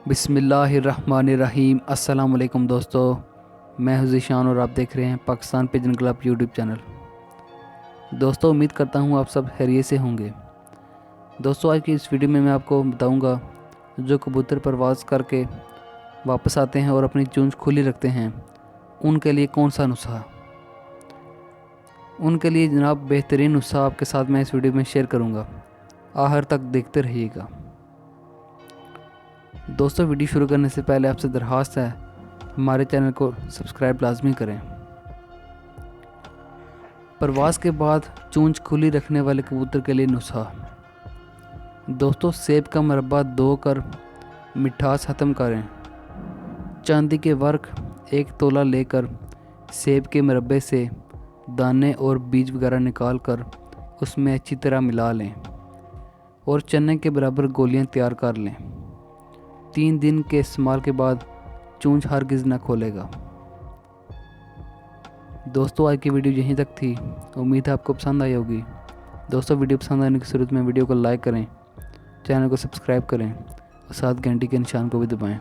बिस्मिल्लाहिर्रहमानिर्रहीम। अस्सलाम वालेकुम दोस्तों, मैं हूं ज़ीशान और आप देख रहे हैं Pakistan pigeon club YouTube channel. दोस्तों, उम्मीद करता हूं आप सब खैरियत से होंगे। दोस्तों, आज की इस वीडियो में मैं आपको बताऊंगा जो कबूतर परवाज़ करके वापस आते हैं और अपनी चोंच खुली रखते हैं, उनके लिए कौन सा नुस्खा। उनके लिए जनाब बेहतरीन नुस्खा आपके साथ मैं इस वीडियो में शेयर करूँगा। आखिर तक देखते रहिएगा। दोस्तों, वीडियो शुरू करने से पहले आपसे दरख्वास्त है, हमारे चैनल को सब्सक्राइब लाजमी करें। परवाज़ के बाद चोंच खुली रखने वाले कबूतर के लिए नुस्खा। दोस्तों, सेब का मरब्बा धो कर मिठास ख़त्म करें। चांदी के वर्क 1 तोला लेकर सेब के मरब्बे से दाने और बीज वगैरह निकाल कर उसमें अच्छी तरह मिला लें और चने के बराबर गोलियां तैयार कर लें। 3 दिन के इस्तेमाल के बाद चोंच हरगिज़ न खोलेगा। दोस्तों, आज की वीडियो यहीं तक थी। उम्मीद है आपको पसंद आई होगी। दोस्तों, वीडियो पसंद आने की सूरत में वीडियो को लाइक करें, चैनल को सब्सक्राइब करें और साथ घंटी के निशान को भी दबाएं।